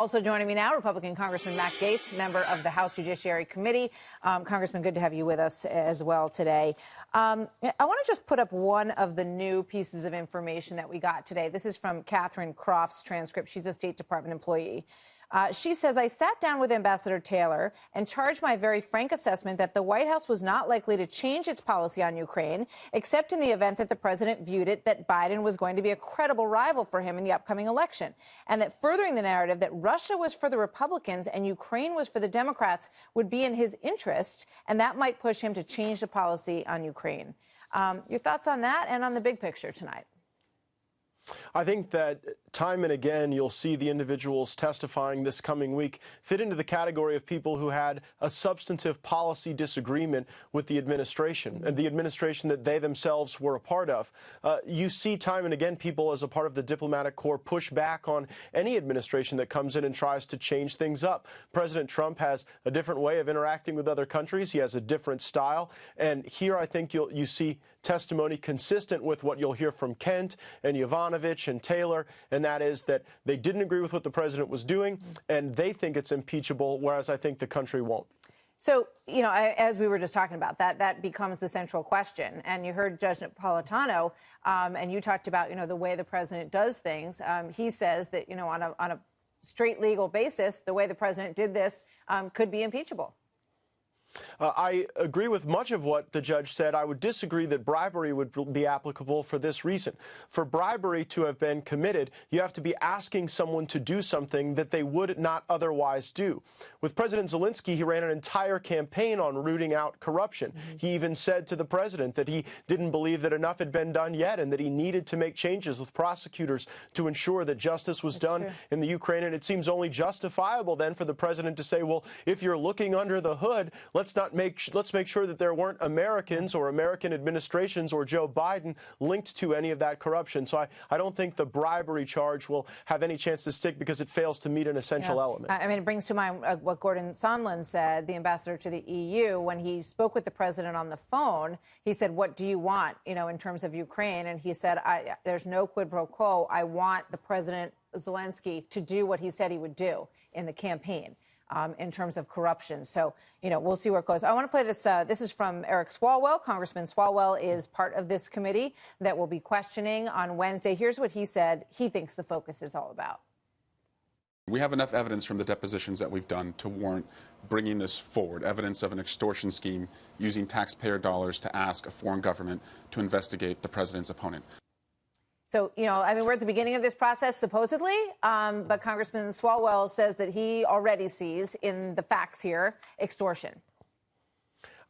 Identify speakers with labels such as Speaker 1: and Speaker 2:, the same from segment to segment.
Speaker 1: Also joining me now, Republican Congressman Matt Gaetz, member of the House Judiciary Committee. Congressman, good to have you with us as well today. I want to just put up one of the new pieces of information that we got today. This is from Catherine Croft's transcript. She's a State Department employee. She says, I sat down with Ambassador Taylor and charged my very frank assessment that the White House was not likely to change its policy on Ukraine, except in the event that the president viewed it that Biden was going to be a credible rival for him in the upcoming election, and that furthering the narrative that Russia was for the Republicans and Ukraine was for the Democrats would be in his interest, and that might push him to change the policy on Ukraine. Your thoughts on that and on the big picture tonight?
Speaker 2: I think that time and again you'll see the individuals testifying this coming week fit into the category of people who had a substantive policy disagreement with the administration and the administration that they themselves were a part of. You see time and again people as a part of the diplomatic corps push back on any administration that comes in and tries to change things up. President Trump has a different way of interacting with other countries. He has a different style. And here I think you see testimony consistent with what you'll hear from Kent and Yovanovitch and Taylor, and that is that they didn't agree with what the president was doing, and they think it's impeachable, whereas I think the country won't.
Speaker 1: So, you know, as we were just talking about, that becomes the central question. And you heard Judge Napolitano, and you talked about, you know, the way the president does things. He says that, you know, on a straight legal basis, the way the president did this could be impeachable.
Speaker 2: I agree with much of what the judge said. I would disagree that bribery would be applicable for this reason. For bribery to have been committed, you have to be asking someone to do something that they would not otherwise do. With President Zelensky, he ran an entire campaign on rooting out corruption. He even said to the president that he didn't believe that enough had been done yet and that he needed to make changes with prosecutors to ensure that justice was done in the Ukraine. And it seems only justifiable then for the president to say, well, if you're looking under the hood, let's make sure that there weren't Americans or American administrations or Joe Biden linked to any of that corruption. So I don't think the bribery charge will have any chance to stick because it fails to meet an essential element.
Speaker 1: I mean, it brings to mind what Gordon Sondland said, the ambassador to the EU, when he spoke with the president on the phone. He said, what do you want, you know, in terms of Ukraine? And he said, there's no quid pro quo. I want the President Zelensky to do what he said he would do in the campaign. In terms of corruption. So, you know, we'll see where it goes. I want to play this. This is from Eric Swalwell. Congressman Swalwell is part of this committee that will be questioning on Wednesday. Here's what he said he thinks the focus is all about.
Speaker 3: We have enough evidence from the depositions that we've done to warrant bringing this forward, evidence of an extortion scheme using taxpayer dollars to ask a foreign government to investigate the president's opponent.
Speaker 1: So, you know, I mean, we're at the beginning of this process, supposedly, but Congressman Swalwell says that he already sees in the facts here extortion.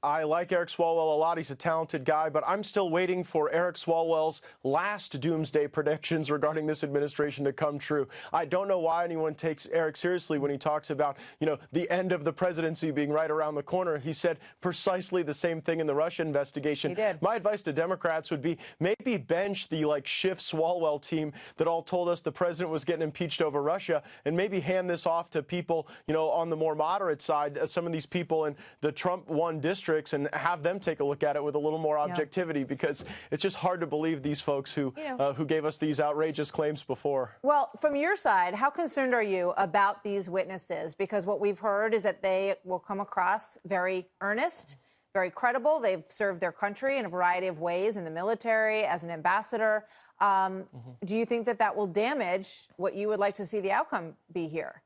Speaker 2: I like Eric Swalwell a lot. He's a talented guy, but I'm still waiting for Eric Swalwell's last doomsday predictions regarding this administration to come true. I don't know why anyone takes Eric seriously when he talks about, you know, the end of the presidency being right around the corner. He said precisely the same thing in the Russia investigation.
Speaker 1: He did.
Speaker 2: My advice to Democrats would be maybe bench the, like, Schiff Swalwell team that all told us the president was getting impeached over Russia, and maybe hand this off to people, you know, on the more moderate side, some of these people in the Trump-won district, and have them take a look at it with a little more objectivity, because it's just hard to believe these folks who gave us these outrageous claims before.
Speaker 1: Well, from your side, how concerned are you about these witnesses? Because what we've heard is that they will come across very earnest, very credible. They've served their country in a variety of ways in the military, as an ambassador. Do you think that that will damage what you would like to see the outcome be here?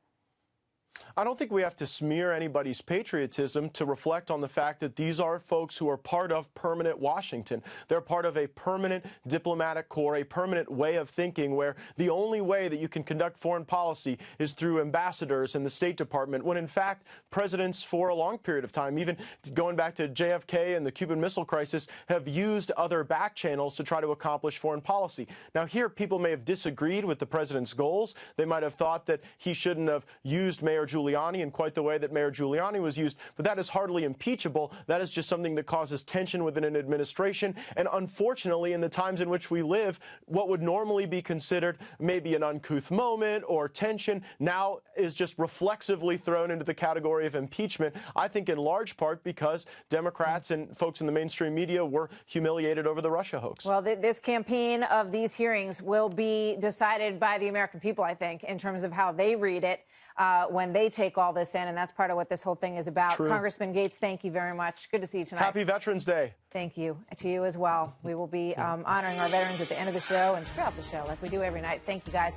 Speaker 2: I don't think we have to smear anybody's patriotism to reflect on the fact that these are folks who are part of permanent Washington. They're part of a permanent diplomatic corps, a permanent way of thinking where the only way that you can conduct foreign policy is through ambassadors in the State Department, when in fact presidents for a long period of time, even going back to JFK and the Cuban Missile Crisis, have used other back channels to try to accomplish foreign policy. Now here, people may have disagreed with the president's goals. They might have thought that he shouldn't have used Mayor Giuliani in quite the way that Mayor Giuliani was used, but that is hardly impeachable. That is just something that causes tension within an administration. And unfortunately, in the times in which we live, what would normally be considered maybe an uncouth moment or tension now is just reflexively thrown into the category of impeachment, I think in large part because Democrats and folks in the mainstream media were humiliated over the Russia hoax.
Speaker 1: Well, this campaign of these hearings will be decided by the American people, I think, in terms of how they read it. when they take all this in, and that's part of what this whole thing is about.
Speaker 2: True.
Speaker 1: Congressman Gaetz, thank you very much. Good to see you tonight.
Speaker 2: Happy Veterans Day.
Speaker 1: Thank you. To you as well. We will be honoring our veterans at the end of the show and throughout the show like we do every night. Thank you, guys.